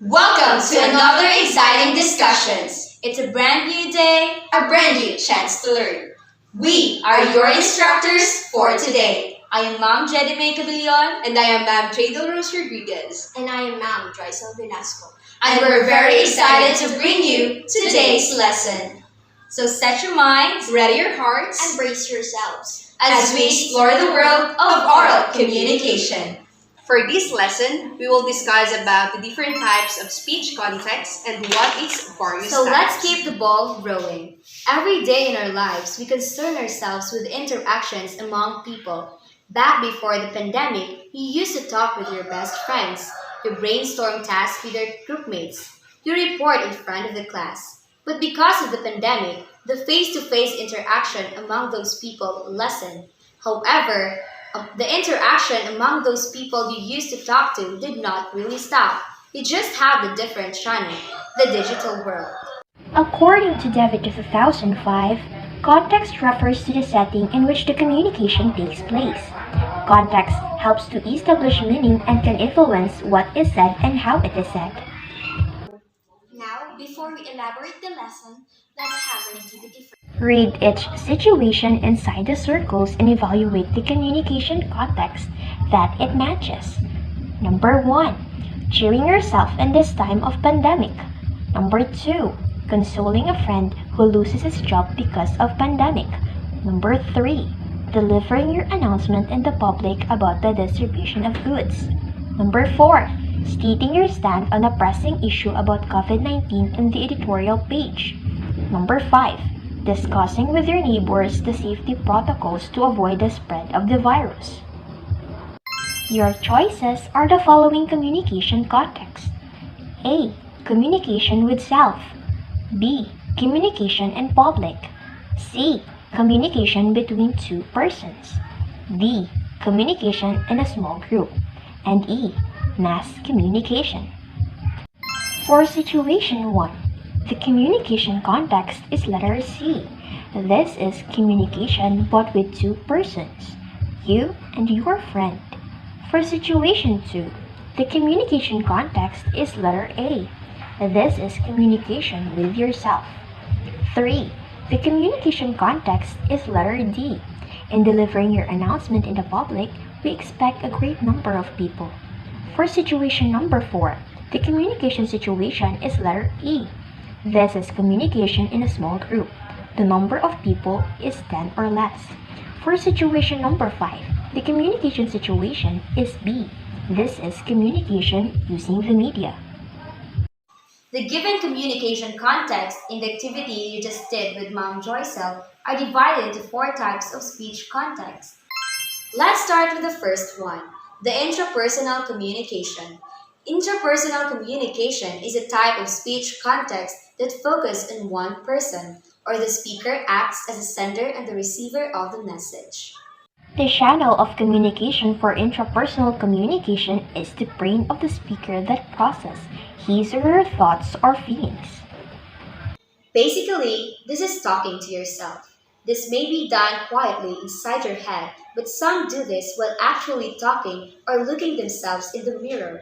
Welcome to another exciting discussions. It's a brand new day, a brand new chance to learn. We are your instructors for today. I am Ma'am Jedi May Cabillon. And I am Ma'am Jadel Rose Rodriguez. And I am Ma'am Joycel Velasco. And we're very excited to bring you today's lesson. So set your minds, Ready your hearts, And brace yourselves. as we explore the world of oral communication. For this lesson, we will discuss about the different types of speech context and what is various So let's types. keep the ball rolling. Every day in our lives, we concern ourselves with interactions among people. Back before the pandemic, you used to talk with your best friends. You brainstorm tasks with your groupmates. You report in front of the class. But because of the pandemic, the face-to-face interaction among those people lessened. However, the interaction among those people you used to talk to did not really stop. You just have a different channel, the digital world. According to Devitt of 2005, context refers to the setting in which the communication takes place. Context helps to establish meaning and can influence what is said and how it is said. Now, before we elaborate the lesson, let's have an activity first. Read each situation inside the circles and evaluate the communication context that it matches. Number 1. Cheering yourself in this time of pandemic. Number 2. Consoling a friend who loses his job because of pandemic. Number 3. Delivering your announcement in the public about the distribution of goods. Number 4. Stating your stand on a pressing issue about COVID-19 in the editorial page. Number 5. Discussing with your neighbors the safety protocols to avoid the spread of the virus. Your choices are the following communication context. A. Communication with self. B. Communication in public. C. Communication between two persons. D. Communication in a small group. And E. Mass communication. For situation 1, the communication context is letter C. This is communication but with two persons, you and your friend. For situation 2, the communication context is letter A. This is communication with yourself. 3. The communication context is letter D. In delivering your announcement in the public, we expect a great number of people. For situation number 4, the communication situation is letter E. This is communication in a small group. The number of people is 10 or less. For situation number 5, the communication situation is B. This is communication using the media. The given communication context in the activity you just did with Mom Joycel are divided into 4 types of speech context. Let's start with the first one, the intrapersonal communication. Interpersonal communication is a type of speech context that focuses on one person, or the speaker acts as a sender and the receiver of the message. The channel of communication for intrapersonal communication is the brain of the speaker that processes his or her thoughts or feelings. Basically, this is talking to yourself. This may be done quietly inside your head, but some do this while actually talking or looking themselves in the mirror.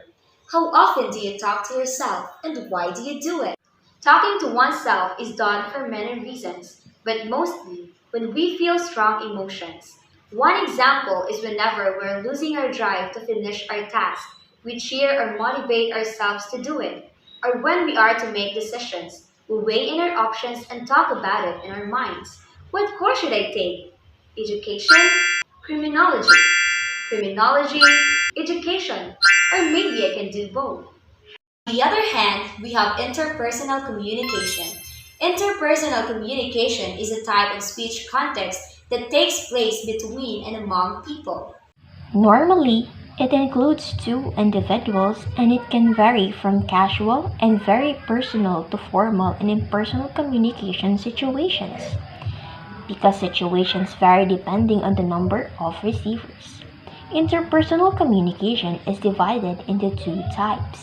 How often do you talk to yourself and why do you do it? Talking to oneself is done for many reasons, but mostly when we feel strong emotions. One example is whenever we're losing our drive to finish our task, we cheer or motivate ourselves to do it. Or when we are to make decisions, we weigh in our options and talk about it in our minds. What course should I take? Education? Criminology? Criminology? Education? Or maybe I can do both. On the other hand, we have interpersonal communication. Interpersonal communication is a type of speech context that takes place between and among people. Normally, it includes two individuals and it can vary from casual and very personal to formal and impersonal communication situations, because situations vary depending on the number of receivers. Interpersonal communication is divided into 2 types.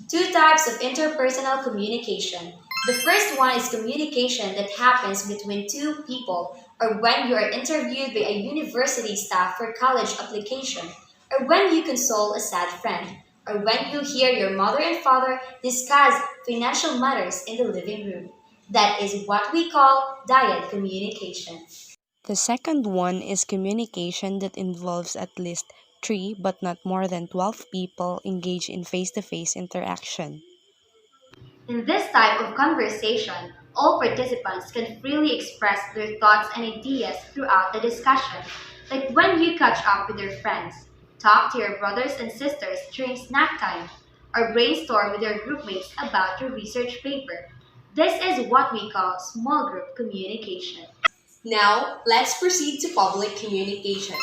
2 types of interpersonal communication. The first one is communication that happens between 2 people, or when you are interviewed by a university staff for college application, or when you console a sad friend. or when you hear your mother and father discuss financial matters in the living room. That is what we call diet communication. The second one is communication that involves at least 3 but not more than 12 people engaged in face to face interaction. In this type of conversation, all participants can freely express their thoughts and ideas throughout the discussion, like when you catch up with your friends, talk to your brothers and sisters during snack time, or brainstorm with your groupmates about your research paper. This is what we call small group communication. Now, let's proceed to public communication.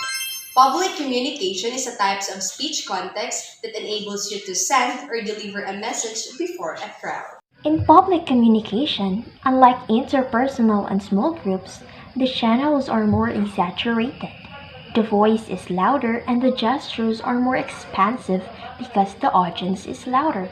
Public communication is a type of speech context that enables you to send or deliver a message before a crowd. In public communication, unlike interpersonal and small groups, the channels are more exaggerated. The voice is louder and the gestures are more expansive because the audience is louder.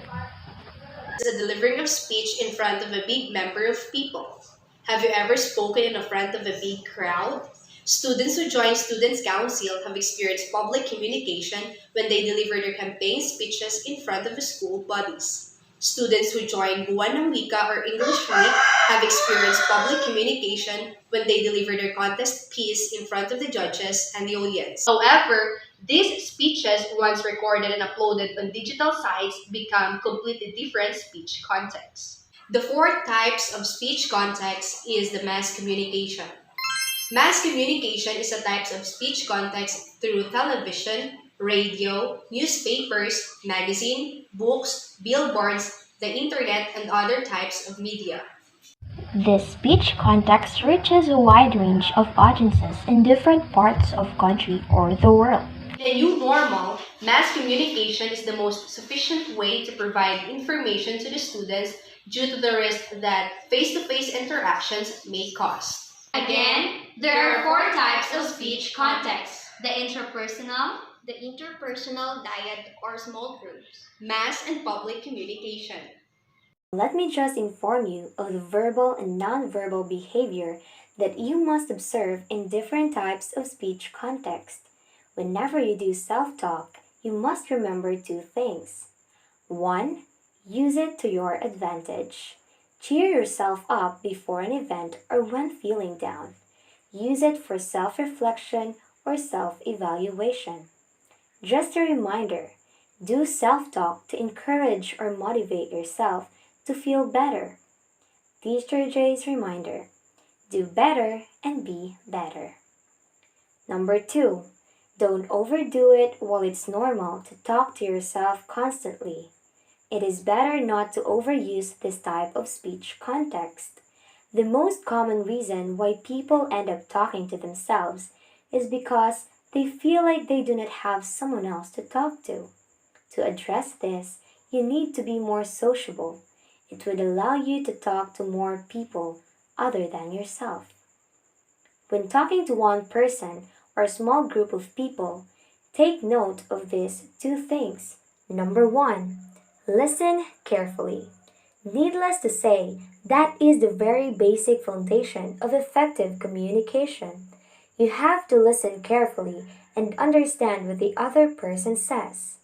The delivering of speech in front of a big number of people. Have you ever spoken in front of a big crowd? Students who join Students' Council have experienced public communication when they deliver their campaign speeches in front of the school bodies. Students who join Buwan ng Wika or English Week have experienced public communication when they deliver their contest piece in front of the judges and the audience. However, these speeches, once recorded and uploaded on digital sites, become completely different speech contexts. The fourth types of speech context is the mass communication. Mass communication is a type of speech context through television, radio, newspapers, magazine, books, billboards, the internet, and other types of media. This speech context reaches a wide range of audiences in different parts of country or the world. In a new normal, mass communication is the most sufficient way to provide information to the students due to the risk that face-to-face interactions may cause. Again, there are four types of speech context: the interpersonal, The interpersonal, diet, or small groups. Mass and public communication. Let me just inform you of the verbal and nonverbal behavior that you must observe in different types of speech context. Whenever you do self-talk, you must remember two things. 1. Use it to your advantage. Cheer yourself up before an event or when feeling down. Use it for self-reflection or self-evaluation. Just a reminder, do self-talk to encourage or motivate yourself to feel better. Teacher J's reminder, do better and be better. Number 2, don't overdo it while it's normal to talk to yourself constantly. It is better not to overuse this type of speech context. The most common reason why people end up talking to themselves is because they feel like they do not have someone else to talk to. To address this, you need to be more sociable. It would allow you to talk to more people other than yourself. When talking to one person or a small group of people, take note of these two things. Number 1, listen carefully. Needless to say, that is the very basic foundation of effective communication. You have to listen carefully and understand what the other person says.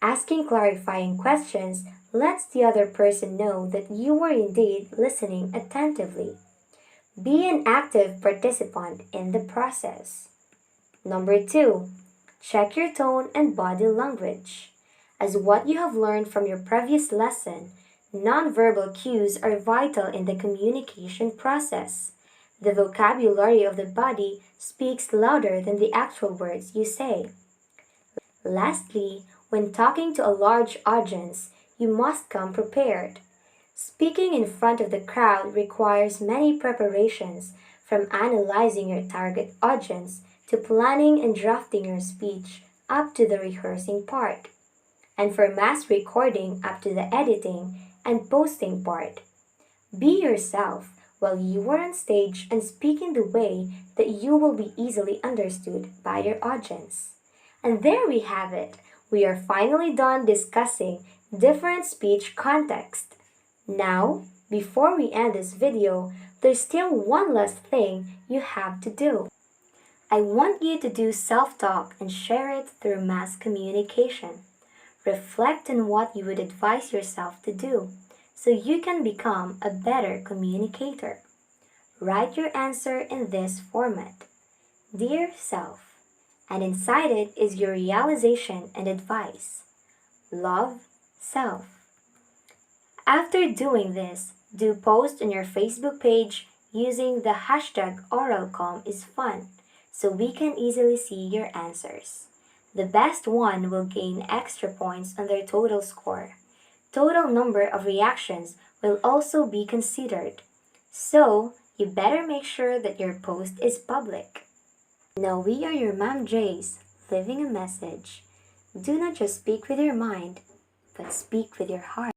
Asking clarifying questions lets the other person know that you were indeed listening attentively. Be an active participant in the process. Number 2, check your tone and body language. As what you have learned from your previous lesson, nonverbal cues are vital in the communication process. The vocabulary of the body speaks louder than the actual words you say. Lastly, when talking to a large audience, you must come prepared. Speaking in front of the crowd requires many preparations, from analyzing your target audience to planning and drafting your speech up to the rehearsing part, and for mass recording up to the editing and posting part. Be yourself while you are on stage and speak in the way that you will be easily understood by your audience. And there we have it. We are finally done discussing different speech contexts. Now, before we end this video, there's still one last thing you have to do. I want you to do self-talk and share it through mass communication. Reflect on what you would advise yourself to do so you can become a better communicator. Write your answer in this format: Dear Self, and inside it is your realization and advice. Love, Self. After doing this, do post on your Facebook page using the hashtag #OralCom so we can easily see your answers. The best one will gain extra points on their total score. Total number of reactions will also be considered. So, you better make sure that your post is public. Now we are your Ma'am Jays, leaving a message. Do not just speak with your mind, but speak with your heart.